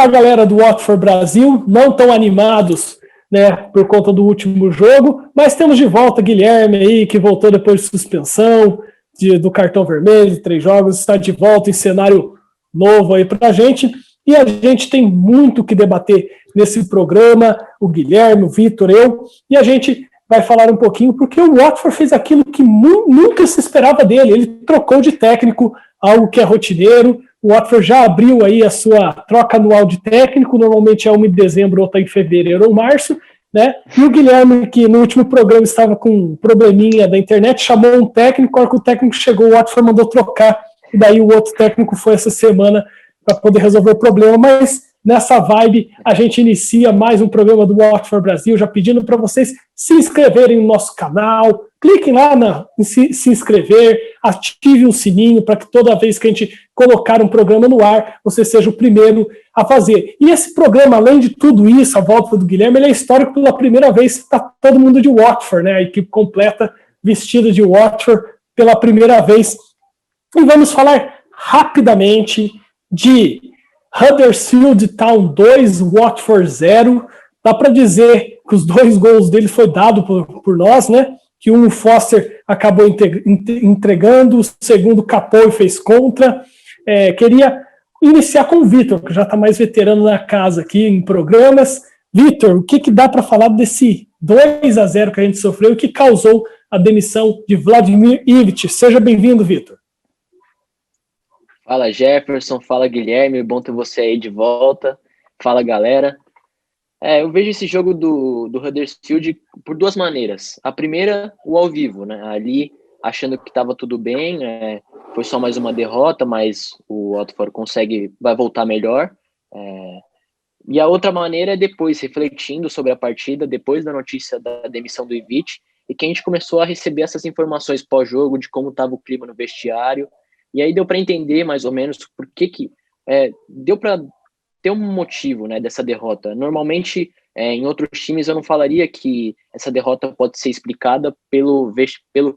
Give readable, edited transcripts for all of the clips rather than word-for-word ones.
a galera do Watford Brasil, não tão animados, né, por conta do último jogo, mas temos de volta Guilherme aí, que voltou depois de suspensão, do cartão vermelho, 3 jogos, está de volta em cenário novo aí para a gente, e a gente tem muito o que debater nesse programa, o Guilherme, o Vitor, eu, e a gente vai falar um pouquinho, porque o Watford fez aquilo que nunca se esperava dele, ele trocou de técnico, algo que é rotineiro. O Watford já abriu aí a sua troca anual de técnico, normalmente é 1 de dezembro, outra em fevereiro ou março, né? E o Guilherme, que no último programa estava com um probleminha da internet, chamou um técnico, a hora que o técnico chegou, o Watford mandou trocar, e daí o outro técnico foi essa semana para poder resolver o problema, mas nessa vibe a gente inicia mais um programa do Watford Brasil, já pedindo para vocês se inscreverem no nosso canal, cliquem lá em se inscrever, ative o sininho para que toda vez que a gente colocar um programa no ar, você seja o primeiro a fazer. E esse programa, além de tudo isso, a volta do Guilherme, ele é histórico pela primeira vez, está todo mundo de Watford, né? A equipe completa vestida de Watford pela primeira vez. E vamos falar rapidamente de Huddersfield Town 2, Watford 0. Dá para dizer que os 2 gols dele foi dado por nós, né? Que um Foster acabou entregando, o segundo capou e fez contra. Queria iniciar com o Vitor, que já está mais veterano na casa aqui em programas. Vitor, o que dá para falar desse 2-0 que a gente sofreu e que causou a demissão de Vladimir Ivic? Seja bem-vindo, Vitor. Fala, Jefferson. Fala, Guilherme. Bom ter você aí de volta. Fala, galera. Eu vejo esse jogo do Huddersfield por 2 maneiras. A primeira, o ao vivo, né? Ali, achando que estava tudo bem, foi só mais uma derrota, mas o Watford vai voltar melhor. E a outra maneira é depois, refletindo sobre a partida, depois da notícia da demissão do Ivic, e que a gente começou a receber essas informações pós-jogo de como estava o clima no vestiário. E aí deu para entender mais ou menos por que deu para ter um motivo, né, dessa derrota. Normalmente, em outros times, eu não falaria que essa derrota pode ser explicada pelo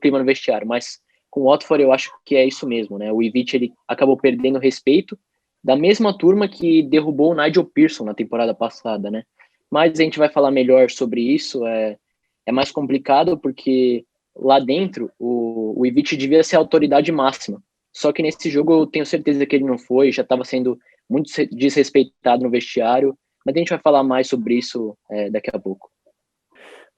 clima no vestiário, mas com o Watford eu acho que é isso mesmo, né? O Ivic, ele acabou perdendo respeito da mesma turma que derrubou o Nigel Pearson na temporada passada, né? Mas a gente vai falar melhor sobre isso. É mais complicado porque lá dentro o Ivic devia ser a autoridade máxima. Só que nesse jogo eu tenho certeza que ele não foi, já estava sendo muito desrespeitado no vestiário, mas a gente vai falar mais sobre isso daqui a pouco.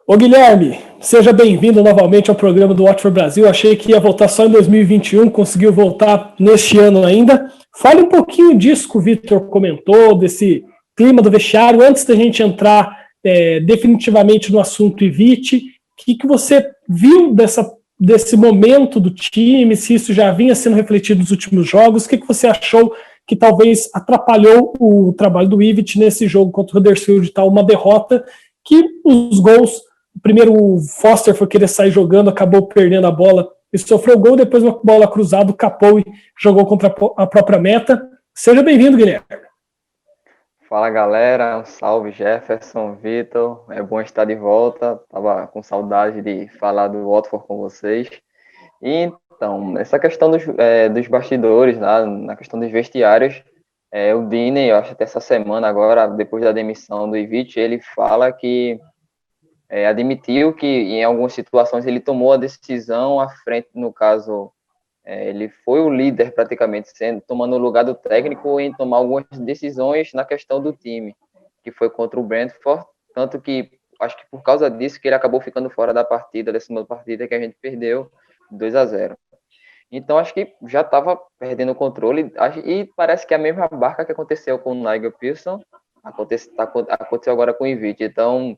Ô Guilherme, seja bem-vindo novamente ao programa do Watford Brasil. Achei que ia voltar só em 2021, conseguiu voltar neste ano ainda. Fale um pouquinho disso que o Vitor comentou, desse clima do vestiário, antes da gente entrar definitivamente no assunto Ivic. O que você viu desse momento do time, se isso já vinha sendo refletido nos últimos jogos, o que você achou que talvez atrapalhou o trabalho do Ivic nesse jogo contra o Huddersfield, uma derrota que os gols, primeiro o Foster foi querer sair jogando, acabou perdendo a bola e sofreu gol, depois uma bola cruzada, capou e jogou contra a própria meta. Seja bem-vindo, Guilherme. Fala, galera, um salve, Jefferson, Vitor, é bom estar de volta, estava com saudade de falar do Watford com vocês. Então, essa questão dos bastidores, na questão dos vestiários, o Dini, eu acho que essa semana agora, depois da demissão do Ivic, ele fala que admitiu que em algumas situações ele tomou a decisão à frente, no caso, ele foi o líder praticamente, tomando o lugar do técnico em tomar algumas decisões na questão do time, que foi contra o Brentford, tanto que acho que por causa disso que ele acabou ficando fora da partida, dessa segunda partida que a gente perdeu 2-0. Então acho que já estava perdendo o controle, e parece que a mesma barca que aconteceu com o Nigel Pearson aconteceu agora com o Ivic. Então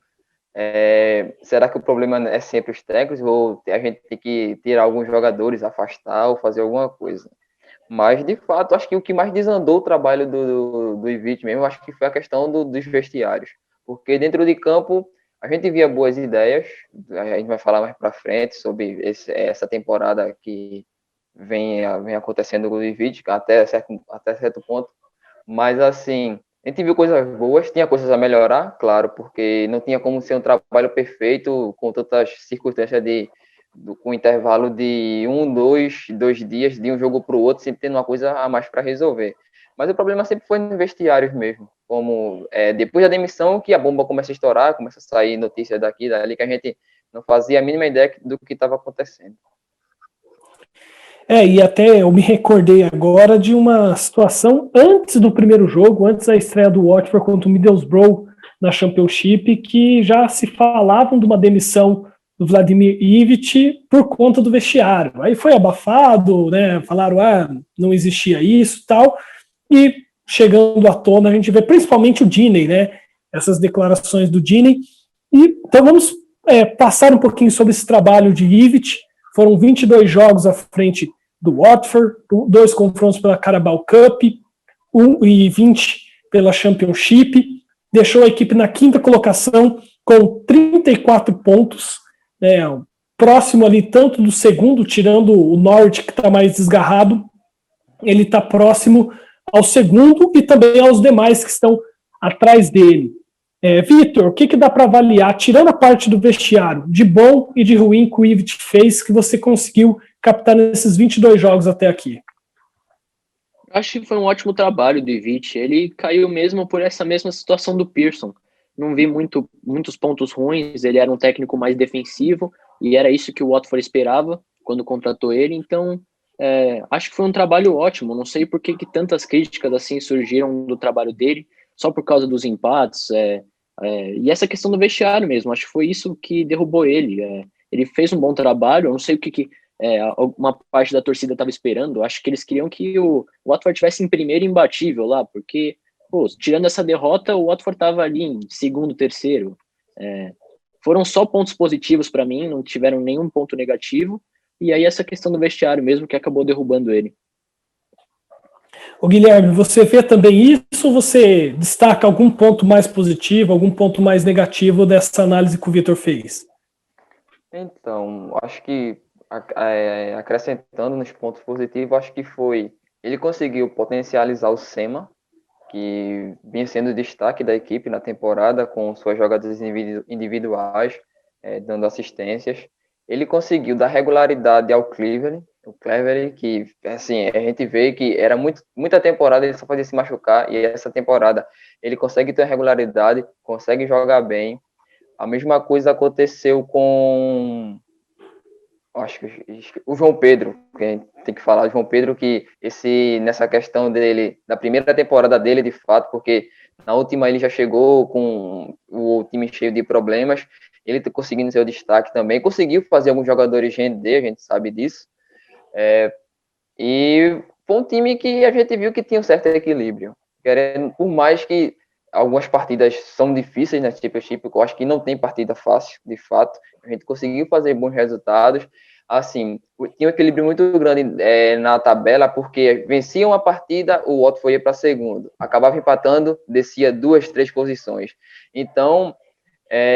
será que o problema é sempre os técnicos, ou a gente tem que tirar alguns jogadores, afastar ou fazer alguma coisa? Mas, de fato, acho que o que mais desandou o trabalho do Ivic mesmo, acho que foi a questão dos vestiários. Porque dentro de campo, a gente via boas ideias, a gente vai falar mais para frente sobre essa temporada que vem acontecendo com o Ivic, até certo ponto. Mas, assim, a gente viu coisas boas, tinha coisas a melhorar, claro, porque não tinha como ser um trabalho perfeito com tantas circunstâncias com intervalo de 2 dias de um jogo para o outro, sempre tendo uma coisa a mais para resolver. Mas o problema sempre foi nos vestiários mesmo, como depois da demissão que a bomba começa a estourar, começa a sair notícias daqui, dali, que a gente não fazia a mínima ideia do que estava acontecendo. E até eu me recordei agora de uma situação antes do primeiro jogo, antes da estreia do Watford contra o Middlesbrough na Championship, que já se falavam de uma demissão do Vladimir Ivic por conta do vestiário. Aí foi abafado, né? Falaram, não existia isso e tal, e chegando à tona a gente vê principalmente o Deeney, né? Essas declarações do Deeney. Então vamos passar um pouquinho sobre esse trabalho de Ivic. Foram 22 jogos à frente do Watford, 2 confrontos pela Carabao Cup, 20 pela Championship, deixou a equipe na 5ª colocação com 34 pontos, próximo ali tanto do segundo, tirando o Norwich que está mais desgarrado, ele está próximo ao segundo e também aos demais que estão atrás dele. Vitor, o que dá para avaliar, tirando a parte do vestiário, de bom e de ruim que o Ivic fez, que você conseguiu captar nesses 22 jogos até aqui? Acho que foi um ótimo trabalho do Ivic. Ele caiu mesmo por essa mesma situação do Pearson. Não vi muitos pontos ruins, ele era um técnico mais defensivo, e era isso que o Watford esperava quando contratou ele, então acho que foi um trabalho ótimo. Não sei por que tantas críticas assim surgiram do trabalho dele, só por causa dos empates, e essa questão do vestiário mesmo, acho que foi isso que derrubou ele. Ele fez um bom trabalho, eu não sei o que uma parte da torcida estava esperando, acho que eles queriam que o Watford tivesse em primeiro imbatível lá, porque, tirando essa derrota, o Watford estava ali em segundo, terceiro. Foram só pontos positivos para mim, não tiveram nenhum ponto negativo, e aí essa questão do vestiário mesmo que acabou derrubando ele. Ô Guilherme, você vê também isso ou você destaca algum ponto mais positivo, algum ponto mais negativo dessa análise que o Vitor fez? Então, acho que acrescentando nos pontos positivos, acho que ele conseguiu potencializar o Sema, que vinha sendo destaque da equipe na temporada, com suas jogadas individuais, dando assistências. Ele conseguiu dar regularidade ao Cleverley, que assim, a gente vê que era muita temporada ele só fazia se machucar, e essa temporada ele consegue ter regularidade, consegue jogar bem. A mesma coisa aconteceu com o João Pedro, que a gente tem que falar, João Pedro, que nessa questão dele, da primeira temporada dele, de fato, porque na última ele já chegou com o time cheio de problemas, ele tá conseguindo seu destaque também, conseguiu fazer alguns jogadores render, a gente sabe disso, e foi um time que a gente viu que tinha um certo equilíbrio, por mais que algumas partidas são difíceis na Championship, eu acho que não tem partida fácil, de fato. A gente conseguiu fazer bons resultados. Assim, tinha um equilíbrio muito grande na tabela, porque vencia uma partida, o Watford ia para segundo. Acabava empatando, descia 2, 3 posições. Então,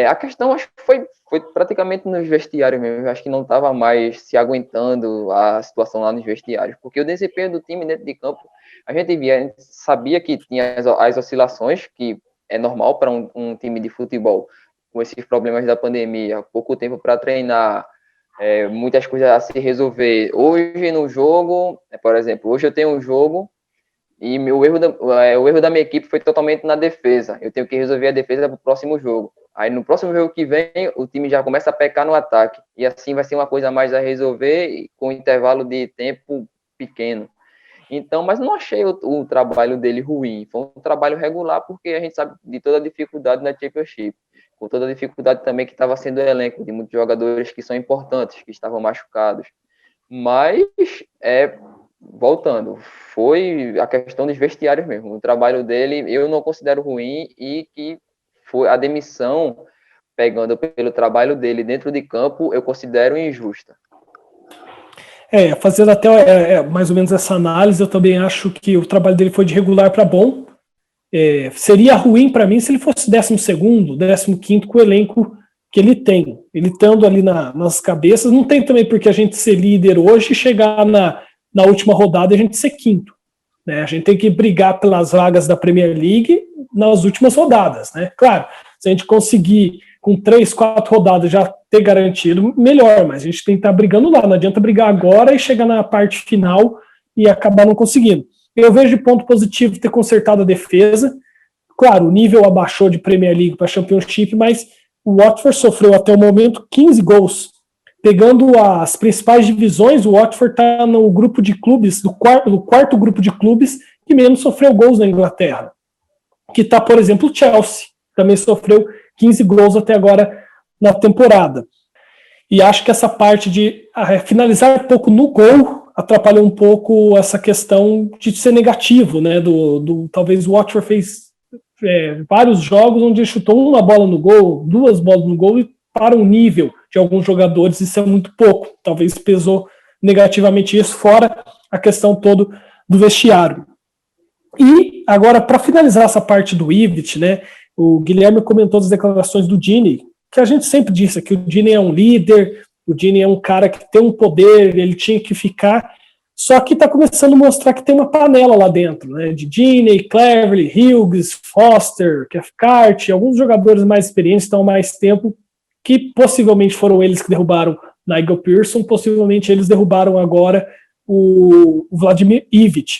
a questão acho que foi praticamente nos vestiários mesmo. Eu acho que não estava mais se aguentando a situação lá nos vestiários, porque o desempenho do time dentro de campo, a gente sabia que tinha as oscilações, que é normal para um time de futebol, com esses problemas da pandemia, pouco tempo para treinar, muitas coisas a se resolver. Hoje no jogo, por exemplo, hoje eu tenho um jogo e o erro da minha equipe foi totalmente na defesa. Eu tenho que resolver a defesa para o próximo jogo. Aí no próximo jogo que vem, o time já começa a pecar no ataque. E assim vai ser uma coisa mais a resolver com intervalo de tempo pequeno. Então, mas não achei o trabalho dele ruim. Foi um trabalho regular, porque a gente sabe de toda a dificuldade na Championship. Com toda a dificuldade também que estava sendo o elenco, de muitos jogadores que são importantes, que estavam machucados. Mas, voltando, foi a questão dos vestiários mesmo. O trabalho dele eu não considero ruim, e que foi a demissão, pegando pelo trabalho dele dentro de campo, eu considero injusta. Fazendo até mais ou menos essa análise, eu também acho que o trabalho dele foi de regular para bom. Seria ruim para mim se ele fosse 12º, 15º com o elenco que ele tem. Ele estando ali nas cabeças, não tem também porque a gente ser líder hoje e chegar na última rodada e a gente ser quinto. Né? A gente tem que brigar pelas vagas da Premier League nas últimas rodadas. Né? Claro, se a gente conseguir com 3, 4 rodadas já ter garantido, melhor, mas a gente tem que estar brigando lá, não adianta brigar agora e chegar na parte final e acabar não conseguindo. Eu vejo de ponto positivo ter consertado a defesa, Claro, o nível abaixou de Premier League para Championship, mas o Watford sofreu até o momento 15 gols. Pegando as principais divisões, o Watford está no grupo de clubes, no quarto grupo de clubes que menos sofreu gols na Inglaterra. Que está, por exemplo, o Chelsea, também sofreu 15 gols até agora na temporada. E acho que essa parte de finalizar pouco no gol atrapalhou um pouco essa questão de ser negativo, né? Talvez o Watford fez vários jogos onde ele chutou uma bola no gol, 2 bolas no gol, e para um nível de alguns jogadores isso é muito pouco. Talvez pesou negativamente isso, fora a questão toda do vestiário. E agora, para finalizar essa parte do Ivic, né? O Guilherme comentou as declarações do Deeney, que a gente sempre disse que o Deeney é um líder, o Deeney é um cara que tem um poder, ele tinha que ficar, só que está começando a mostrar que tem uma panela lá dentro, né, de Deeney, Cleverley, Hughes, Foster, Cathcart, alguns jogadores mais experientes estão há mais tempo, que possivelmente foram eles que derrubaram Nigel Pearson, possivelmente eles derrubaram agora o Vladimir Ivic.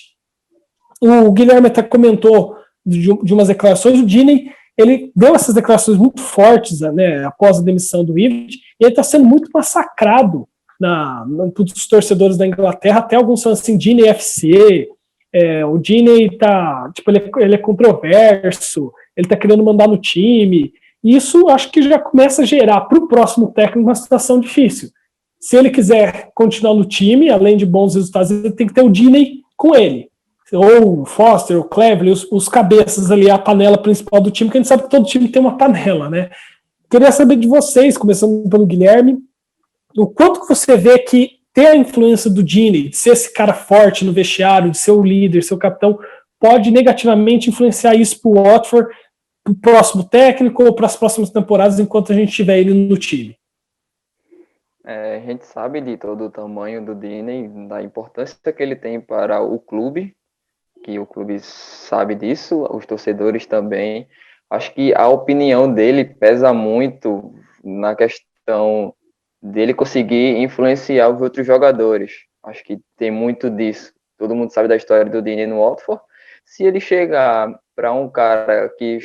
O Guilherme até comentou de umas declarações, o Deeney, ele deu essas declarações muito fortes, né, após a demissão do Ivic, e ele está sendo muito massacrado pelos torcedores da Inglaterra, até alguns são assim, Deeney FC, o Deeney tá, tipo, ele é controverso, ele está querendo mandar no time, e isso acho que já começa a gerar para o próximo técnico uma situação difícil. Se ele quiser continuar no time, além de bons resultados, ele tem que ter o Deeney com ele. Ou o Foster, o Cleverley, os cabeças ali, a panela principal do time, que a gente sabe que todo time tem uma panela, né? Queria saber de vocês, começando pelo Guilherme, o quanto que você vê que ter a influência do Deeney, de ser esse cara forte no vestiário, de ser o líder, ser o capitão, pode negativamente influenciar isso para o Watford, para o próximo técnico ou para as próximas temporadas, enquanto a gente tiver ele no time? A gente sabe de todo o tamanho do Deeney, da importância que ele tem para o clube, que o clube sabe disso, os torcedores também. Acho que a opinião dele pesa muito na questão dele conseguir influenciar os outros jogadores. Acho que tem muito disso. Todo mundo sabe da história do Deeney no Watford. Se ele chegar para um cara que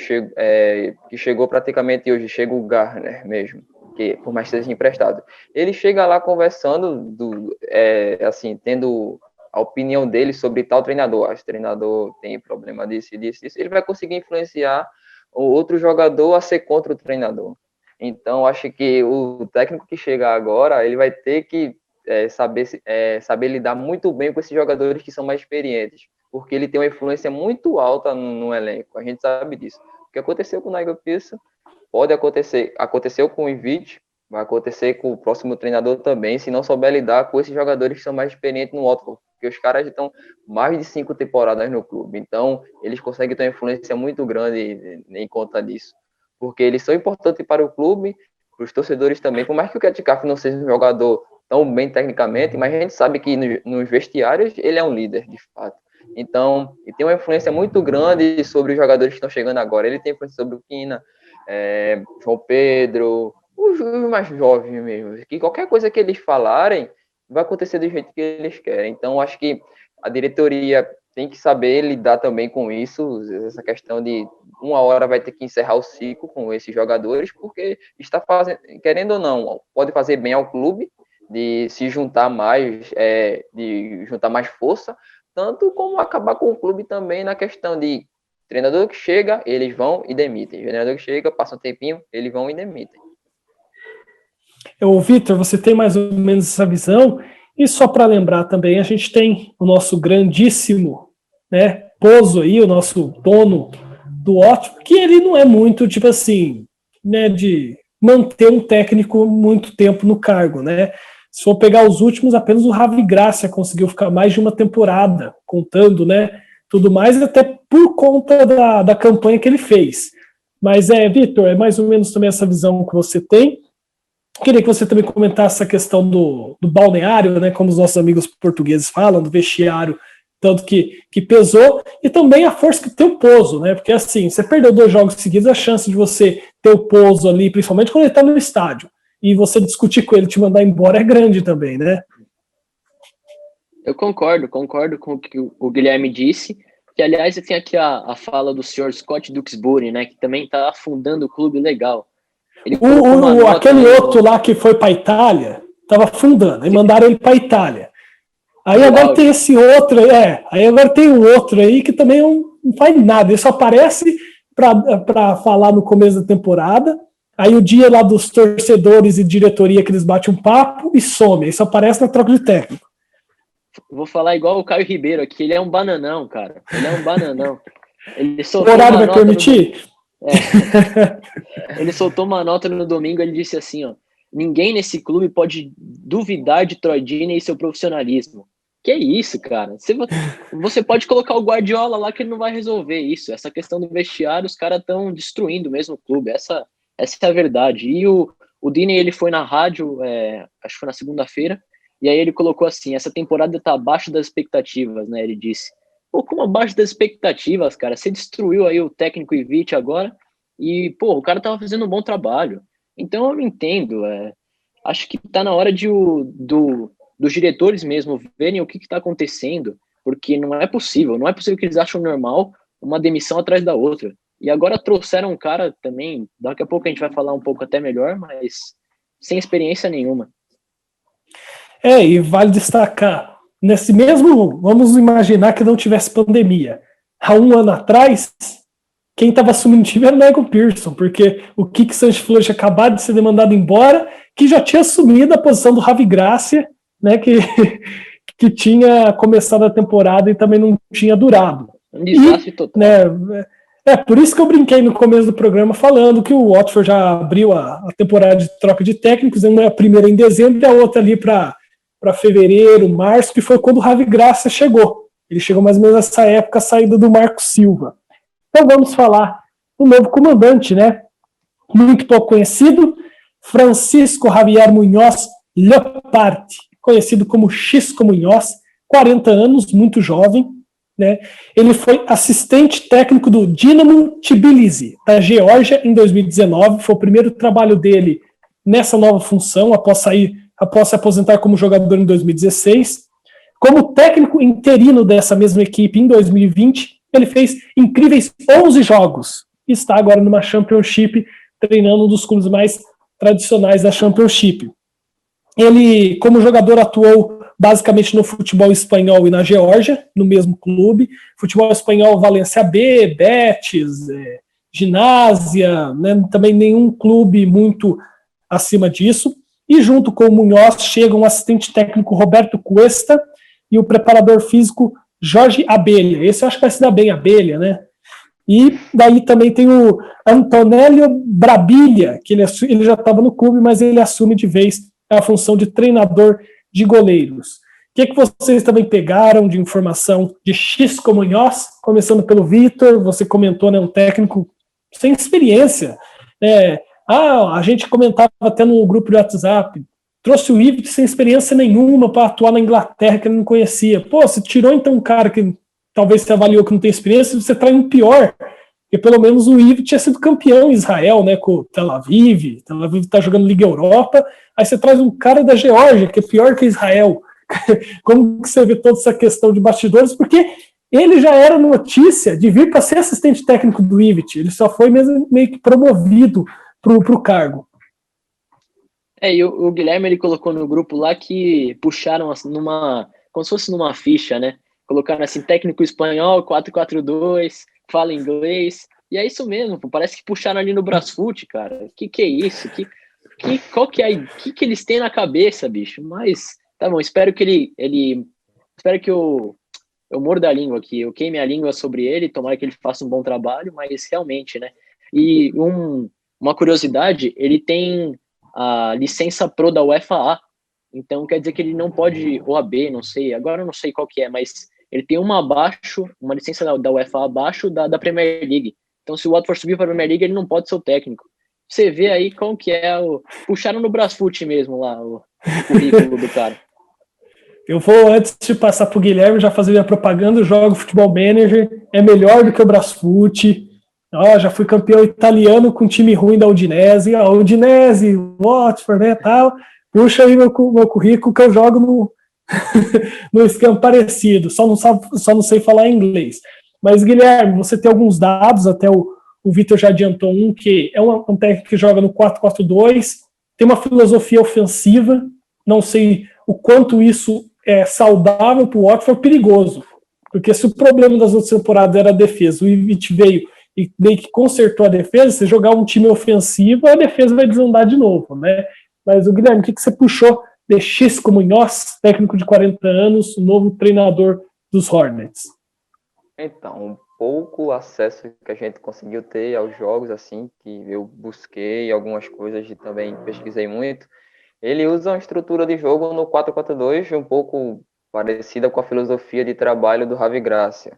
chegou praticamente hoje, chega o Garner mesmo, que por mais que seja emprestado, ele chega lá conversando, assim, tendo a opinião dele sobre tal treinador. Esse treinador tem problema disso. Ele vai conseguir influenciar o outro jogador a ser contra o treinador. Então, acho que o técnico que chega agora, ele vai ter que saber lidar muito bem com esses jogadores que são mais experientes, porque ele tem uma influência muito alta no elenco. A gente sabe disso. O que aconteceu com o Nigel Pearson pode acontecer. Aconteceu com o Ivic, vai acontecer com o próximo treinador também, se não souber lidar com esses jogadores que são mais experientes no Watford, porque os caras estão mais de 5 temporadas no clube, então eles conseguem ter uma influência muito grande em conta disso, porque eles são importantes para o clube, para os torcedores também, por mais que o Cathcart não seja um jogador tão bem tecnicamente, mas a gente sabe que nos vestiários ele é um líder, de fato. Então, ele tem uma influência muito grande sobre os jogadores que estão chegando agora. Ele tem influência sobre o Quina, João Pedro, os mais jovens mesmo, que qualquer coisa que eles falarem vai acontecer do jeito que eles querem. Então, acho que a diretoria tem que saber lidar também com isso, essa questão de uma hora vai ter que encerrar o ciclo com esses jogadores, porque está fazendo, querendo ou não, pode fazer bem ao clube, de se juntar mais, de juntar mais força, tanto como acabar com o clube também na questão de treinador que chega, eles vão e demitem. Treinador que chega, passa um tempinho, eles vão e demitem. Vitor, você tem mais ou menos essa visão? E só para lembrar também, a gente tem o nosso grandíssimo, né, Pozzo aí, o nosso dono do Watford, que ele não é muito, tipo assim, né, de manter um técnico muito tempo no cargo, né? Se for pegar os últimos, apenas o Ravi Gracia conseguiu ficar mais de uma temporada, contando, né, tudo mais, até por conta da campanha que ele fez. Mas, Vitor, é mais ou menos também essa visão que você tem. Queria que você também comentasse essa questão do balneário, né, como os nossos amigos portugueses falam, do vestiário, tanto que pesou, e também a força que tem o Pozzo, né, porque assim, você perdeu 2 jogos seguidos, a chance de você ter o Pozzo ali, principalmente quando ele está no estádio, e você discutir com ele, te mandar embora, é grande também, né? Eu concordo com o que o Guilherme disse. Que, aliás, tem aqui a fala do senhor Scott Duxbury, né? Que também tá afundando o clube legal. Ele aquele outro lá que foi para Itália, tava afundando, aí mandaram ele para Itália. Aí agora tem esse outro, aí agora tem um outro aí que também não faz nada, ele só aparece para falar no começo da temporada, aí o dia lá dos torcedores e diretoria que eles batem um papo e some, aí só aparece na troca de técnico. Vou falar igual o Caio Ribeiro aqui, ele é um bananão, cara, ele é um bananão. Ele o horário vai permitir? Ele soltou uma nota no domingo, ele disse assim, ó, ninguém nesse clube pode duvidar de Troy Deeney e seu profissionalismo. Que isso, cara? Você pode colocar o Guardiola lá que ele não vai resolver isso. Essa questão do vestiário, os caras estão destruindo mesmo o clube. Essa é a verdade. E o Deeney, ele foi na rádio, acho que foi na segunda-feira, e aí ele colocou assim, essa temporada tá abaixo das expectativas, né? Ele disse, pô, como abaixo das expectativas, cara? Você destruiu aí o técnico Ivic agora e, pô, o cara tava fazendo um bom trabalho. Então eu não entendo, acho que tá na hora dos diretores mesmo verem o que está acontecendo, porque não é possível que eles acham normal uma demissão atrás da outra. E agora trouxeram um cara também, daqui a pouco a gente vai falar um pouco até melhor, mas sem experiência nenhuma. E vale destacar, nesse mesmo, vamos imaginar que não tivesse pandemia, há um ano atrás, quem estava assumindo o time era o Michael Pearson, porque o Kiki Sanchez tinha acabado de ser demandado embora, que já tinha assumido a posição do Javi Gracia, né, que tinha começado a temporada e também não tinha durado. Um desastre total. Né, por isso que eu brinquei no começo do programa falando que o Watford já abriu a temporada de troca de técnicos, uma é a primeira em dezembro e a outra ali para fevereiro, março, que foi quando o Javi Gracia chegou. Ele chegou mais ou menos nessa época, a saída do Marco Silva. Então vamos falar do novo comandante, né? Muito pouco conhecido, Francisco Javier Munhoz Leoparte, conhecido como Xisco Munhoz, 40 anos, muito jovem, né? Ele foi assistente técnico do Dinamo Tbilisi, da Geórgia, em 2019. Foi o primeiro trabalho dele nessa nova função, após se aposentar como jogador em 2016. Como técnico interino dessa mesma equipe em 2020, ele fez incríveis 11 jogos e está agora numa Championship, treinando um dos clubes mais tradicionais da Championship. Ele, como jogador, atuou basicamente no futebol espanhol e na Geórgia, no mesmo clube. Futebol espanhol, Valência B, Betis, Ginásia, né, também nenhum clube muito acima disso. E junto com o Munhoz chegam o assistente técnico Roberto Cuesta e o preparador físico Jorge Abelha. Esse eu acho que vai se dar bem, Abelha, né? E daí também tem o Antonélio Brabilha, que ele já estava no clube, mas ele assume de vez a função de treinador de goleiros. O que vocês também pegaram de informação de Xisco Munhoz? Começando pelo Vitor, você comentou, né, um técnico sem experiência. A gente comentava até no grupo de WhatsApp, trouxe o Ivic sem experiência nenhuma para atuar na Inglaterra, que ele não conhecia. Pô, você tirou então um cara que talvez você avaliou que não tem experiência, você traz um pior, porque pelo menos o Ivic tinha sido campeão em Israel, né, com o Tel Aviv está jogando Liga Europa, aí você traz um cara da Geórgia, que é pior que Israel. Como que você vê toda essa questão de bastidores? Porque ele já era notícia de vir para ser assistente técnico do Ivic, ele só foi mesmo meio que promovido para o cargo. E o Guilherme, ele colocou no grupo lá que puxaram como se fosse numa ficha, né? Colocaram assim, técnico espanhol, 4-4-2, fala inglês, e é isso mesmo, parece que puxaram ali no Brasfoot, cara. Que é isso? Qual que é? Que eles têm na cabeça, bicho? Mas, tá bom, espero que espero que eu morda a língua aqui, eu queime a língua sobre ele, tomara que ele faça um bom trabalho, mas realmente, né? E uma curiosidade, ele tem a licença Pro da UEFA, então quer dizer que ele não pode, ou a B, não sei, agora eu não sei qual que é, mas ele tem uma licença da UEFA abaixo da Premier League. Então se o Watford subir para a Premier League, ele não pode ser o técnico. Você vê aí como que é puxaram no Brasfoot mesmo lá, o currículo do cara. Eu vou, antes de passar para o Guilherme, já fazer minha propaganda, eu jogo Futebol Manager, é melhor do que o Brasfoot. Já fui campeão italiano com time ruim da Udinese, Udinese, Watford, né, tal. Puxa aí meu currículo que eu jogo no esquema parecido, só não sei falar inglês. Mas, Guilherme, você tem alguns dados, até o Vitor já adiantou que é um técnico que joga no 4-4-2, tem uma filosofia ofensiva, não sei o quanto isso é saudável para o Watford, perigoso, porque se o problema das outras temporadas era a defesa, o Ivic veio e meio que consertou a defesa, se jogar um time ofensivo, a defesa vai desandar de novo, né? Mas, o Guilherme, o que você puxou de Xisco Munhoz, técnico de 40 anos, novo treinador dos Hornets? Então, um pouco acesso que a gente conseguiu ter aos jogos, assim, que eu busquei algumas coisas e também pesquisei muito. Ele usa uma estrutura de jogo no 4-4-2 um pouco parecida com a filosofia de trabalho do Javi Gracia,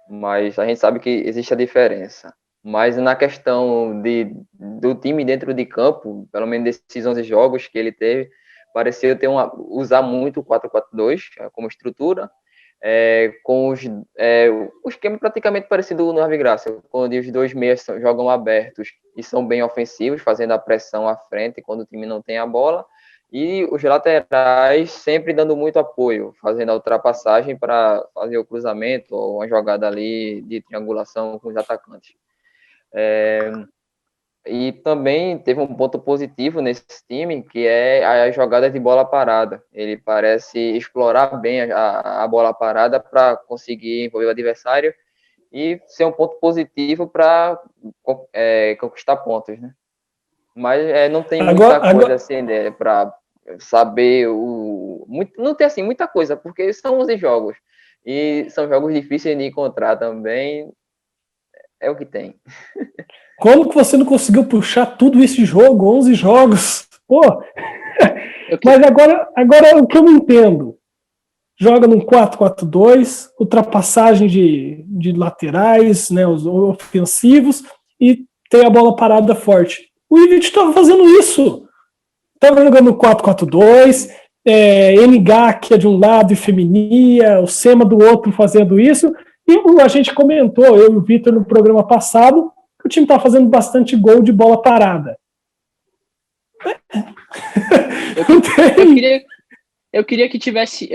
mas a gente sabe que existe a diferença. Mas na questão do time dentro de campo, pelo menos desses 11 jogos que ele teve, pareceu usar muito o 4-4-2 como estrutura, com o esquema praticamente parecido no Javi Gracia, onde os dois meias jogam abertos e são bem ofensivos, fazendo a pressão à frente quando o time não tem a bola, e os laterais sempre dando muito apoio, fazendo a ultrapassagem para fazer o cruzamento ou uma jogada ali de triangulação com os atacantes. E também teve um ponto positivo nesse time, que é a jogada de bola parada. Ele parece explorar bem a bola parada para conseguir envolver o adversário e ser um ponto positivo para conquistar pontos, né? Mas não tem muita coisa assim, né, para saber não tem assim muita coisa, porque são 11 jogos e são jogos difíceis de encontrar também. É o que tem. Como que você não conseguiu puxar tudo esse jogo, 11 jogos? Pô! Mas agora o que eu não entendo, joga num 4-4-2, ultrapassagem de laterais, né, os ofensivos, e tem a bola parada forte. O Ivic estava fazendo isso. Estava jogando 4-4-2, NH que é de um lado e Feminia, o Sema do outro fazendo isso, e a gente comentou, eu e o Vitor no programa passado, que o time está fazendo bastante gol de bola parada. Eu queria que tivesse,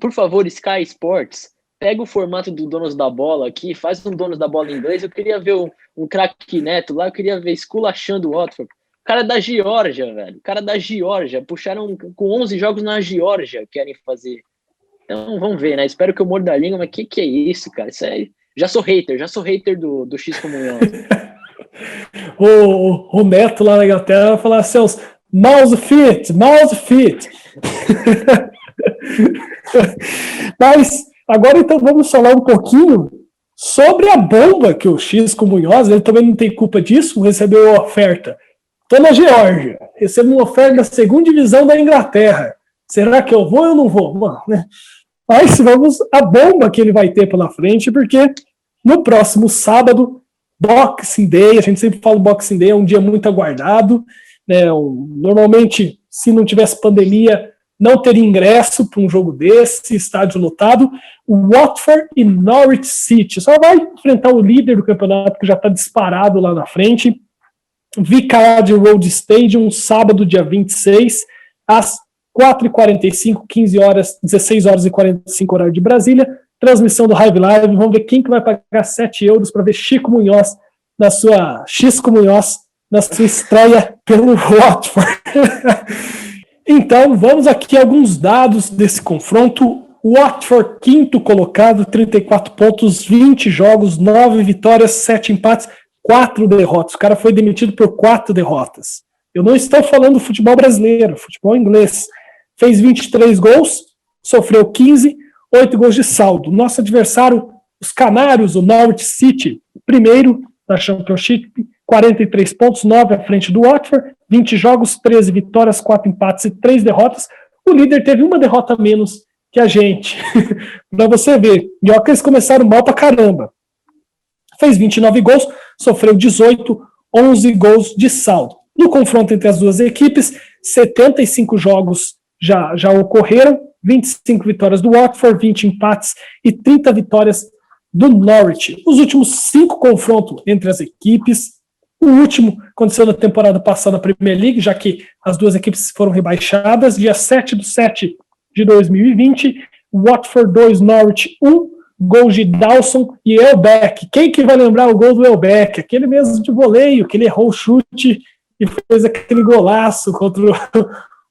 por favor, Sky Sports, pega o formato do Donos da Bola aqui, faz um Donos da Bola em inglês, eu queria ver um craque Neto lá, eu queria ver esculachando o Watford. O cara da Geórgia, velho. O cara da Geórgia. Puxaram com 11 jogos na Geórgia, querem fazer. Então, vamos ver, né? Espero que eu morda a língua, mas que é isso, cara? Isso aí... Já sou hater do Xisco Munhoz. o Neto lá na Inglaterra vai falar assim, mouse fit. Mas, agora então vamos falar um pouquinho sobre a bomba que o Xisco Munhoz, ele também não tem culpa disso, recebeu a oferta. Estou na Geórgia, recebo uma oferta da segunda divisão da Inglaterra. Será que eu vou ou não vou? Mano, né? Mas vamos a bomba que ele vai ter pela frente, porque no próximo sábado, Boxing Day, a gente sempre fala Boxing Day, é um dia muito aguardado, né? Normalmente, se não tivesse pandemia, não teria ingresso para um jogo desse, estádio lotado. O Watford e Norwich City só vai enfrentar o líder do campeonato, que já está disparado lá na frente. Vicarage Road Stadium, sábado, dia 26, às 4h45, 16 horas e 45 horário de Brasília, transmissão do Hive Live. Vamos ver quem que vai pagar 7 euros para ver Xisco Munhoz na sua estreia pelo Watford. Então, vamos aqui a alguns dados desse confronto. Watford, quinto colocado, 34 pontos, 20 jogos, 9 vitórias, 7 empates, 4 derrotas. O cara foi demitido por 4 derrotas. Eu não estou falando futebol brasileiro, futebol inglês. Fez 23 gols, sofreu 15, 8 gols de saldo. Nosso adversário, os Canários, o Norwich City, primeiro na Championship, 43 pontos, 9 à frente do Watford, 20 jogos, 13 vitórias, 4 empates e 3 derrotas. O líder teve uma derrota a menos que a gente. Para você ver, Minhoca, eles começaram mal pra caramba. Fez 29 gols, sofreu 18, 11 gols de saldo. No confronto entre as duas equipes, 75 jogos já ocorreram, 25 vitórias do Watford, 20 empates e 30 vitórias do Norwich. Os últimos 5 confrontos entre as equipes, o último aconteceu na temporada passada na Premier League, já que as duas equipes foram rebaixadas, dia 7/7 de 2020, Watford 2, Norwich 1, gols de Dawson e Elbeck. Quem que vai lembrar o gol do Elbeck? Aquele mesmo de voleio, que ele errou o chute e fez aquele golaço contra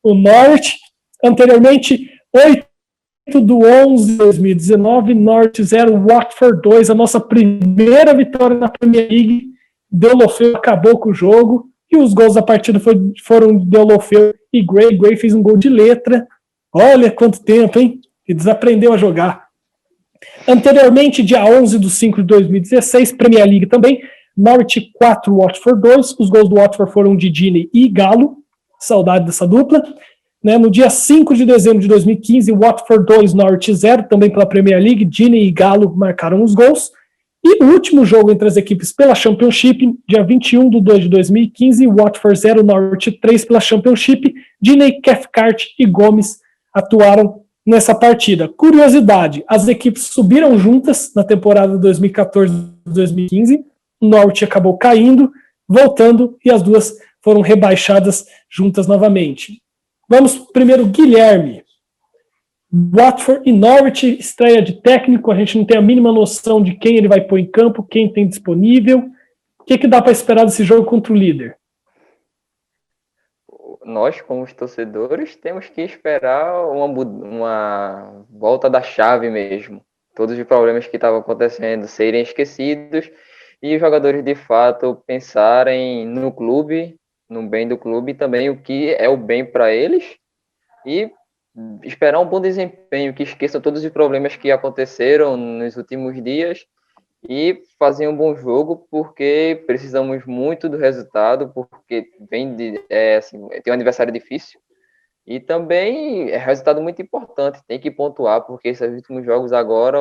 o Norwich. Anteriormente, 8/11 de 2019, Norwich 0, Watford 2, a nossa primeira vitória na Premier League. Deulofeu acabou com o jogo e os gols da partida foram de Deulofeu e Gray. Gray fez um gol de letra. Olha quanto tempo, hein? Ele desaprendeu a jogar. Anteriormente, dia 11/5/2016, Premier League também, Norwich 4, Watford 2. Os gols do Watford foram de Deeney e Galo. Saudade dessa dupla. No dia 5 de dezembro de 2015, Watford 2, Norwich 0, também pela Premier League. Deeney e Galo marcaram os gols. E o último jogo entre as equipes pela Championship, dia 21/2/2015, Watford 0, Norwich 3 pela Championship. Deeney, Cathcart e Gomes atuaram nessa partida. Curiosidade, as equipes subiram juntas na temporada 2014-2015, o Norwich acabou caindo, voltando, e as duas foram rebaixadas juntas novamente. Vamos primeiro, Guilherme. Watford e Norwich, estreia de técnico, a gente não tem a mínima noção de quem ele vai pôr em campo, quem tem disponível. O que dá para esperar desse jogo contra o líder? Nós, como os torcedores, temos que esperar uma volta da chave mesmo. Todos os problemas que estavam acontecendo serem esquecidos e os jogadores, de fato, pensarem no clube, no bem do clube e também o que é o bem para eles, e esperar um bom desempenho, que esqueçam todos os problemas que aconteceram nos últimos dias e fazer um bom jogo, porque precisamos muito do resultado, porque tem um adversário difícil e também é resultado muito importante, tem que pontuar, porque esses últimos jogos agora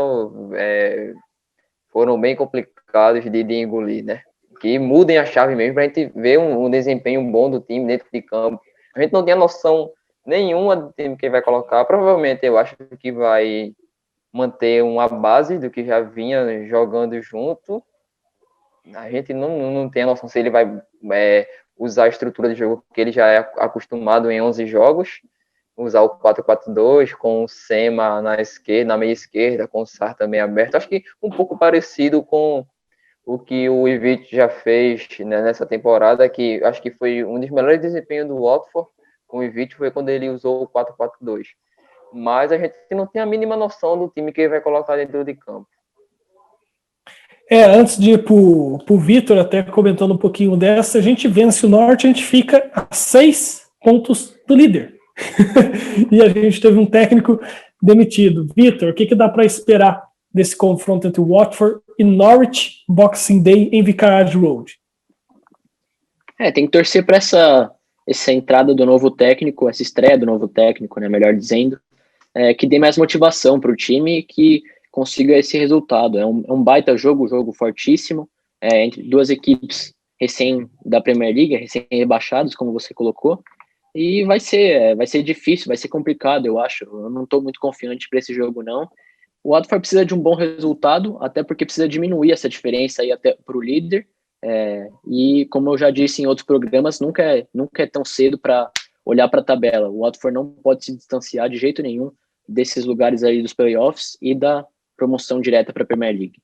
foram bem complicados de engolir, né? Que mudem a chave mesmo para a gente ver um desempenho bom do time dentro de campo. A gente não tem a noção nenhuma do time que vai colocar. Provavelmente eu acho que vai manter uma base do que já vinha jogando junto. A gente não tem a noção se ele vai usar a estrutura de jogo que ele já é acostumado em 11 jogos, usar o 4-4-2 com o Sema na esquerda, na meia esquerda, com o Sarr também aberto. Acho que um pouco parecido com o que o Ivic já fez, né, nessa temporada, que acho que foi um dos melhores desempenhos do Watford com o Ivic, foi quando ele usou o 4-4-2. Mas a gente não tem a mínima noção do time que ele vai colocar dentro de campo. Antes de ir pro Vitor, até comentando um pouquinho dessa, a gente vence o Norte, a gente fica a 6 pontos do líder. E a gente teve um técnico demitido. Vitor, o que dá para esperar desse confronto entre Watford e Norwich, Boxing Day em Vicarage Road? Tem que torcer para essa entrada do novo técnico, essa estreia do novo técnico, né, melhor dizendo, que dê mais motivação para o time e que consiga esse resultado. É um baita jogo fortíssimo, entre duas equipes recém da Premier League, recém-rebaixados, como você colocou, e vai ser difícil, vai ser complicado, eu acho. Eu não estou muito confiante para esse jogo, não. O Watford precisa de um bom resultado, até porque precisa diminuir essa diferença aí até para o líder, e como eu já disse em outros programas, nunca é tão cedo para olhar para a tabela. O Watford não pode se distanciar de jeito nenhum desses lugares aí dos playoffs e da promoção direta para a Premier League.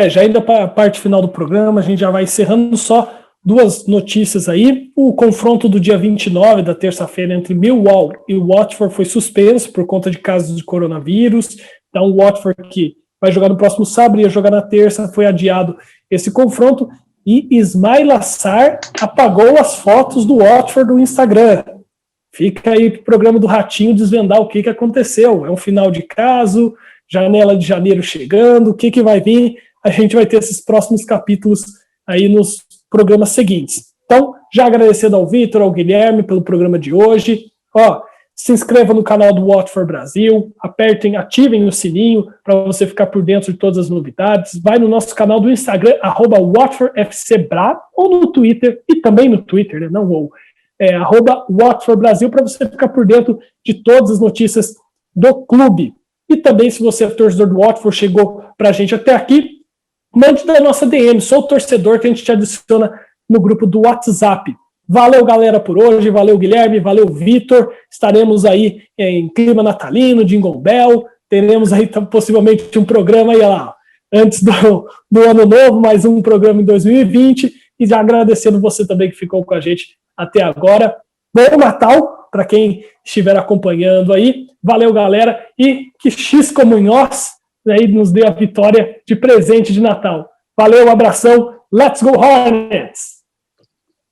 Já indo para a parte final do programa, a gente já vai encerrando, só duas notícias aí. O confronto do dia 29, da terça-feira, entre Millwall e Watford foi suspenso por conta de casos de coronavírus. Então o Watford, que vai jogar no próximo sábado, ia jogar na terça, foi adiado esse confronto. E Ismail Assar apagou as fotos do Watford do Instagram. Fica aí pro programa do Ratinho desvendar o que aconteceu. É um final de caso, janela de janeiro chegando, o que vai vir? A gente vai ter esses próximos capítulos aí nos programas seguintes. Então, já agradecendo ao Vitor, ao Guilherme pelo programa de hoje. Se inscreva no canal do Watford Brasil, ativem o sininho para você ficar por dentro de todas as novidades. Vai no nosso canal do Instagram, @WatfordFCBra, ou no Twitter, e também no Twitter, né? @Watford Brasil, para você ficar por dentro de todas as notícias do clube. E também, se você é torcedor do Watford, chegou para a gente até aqui, mande da nossa DM, sou o torcedor, que a gente te adiciona no grupo do WhatsApp. Valeu, galera, por hoje, valeu, Guilherme, valeu, Vitor. Estaremos aí em clima natalino, Jingle Bell, teremos aí possivelmente um programa aí lá, antes do ano novo, mais um programa em 2020, e já agradecendo você também que ficou com a gente até agora. Bom Natal para quem estiver acompanhando aí. Valeu, galera, e que X como nós aí nos dê a vitória de presente de Natal. Valeu, um abração. Let's go Hornets!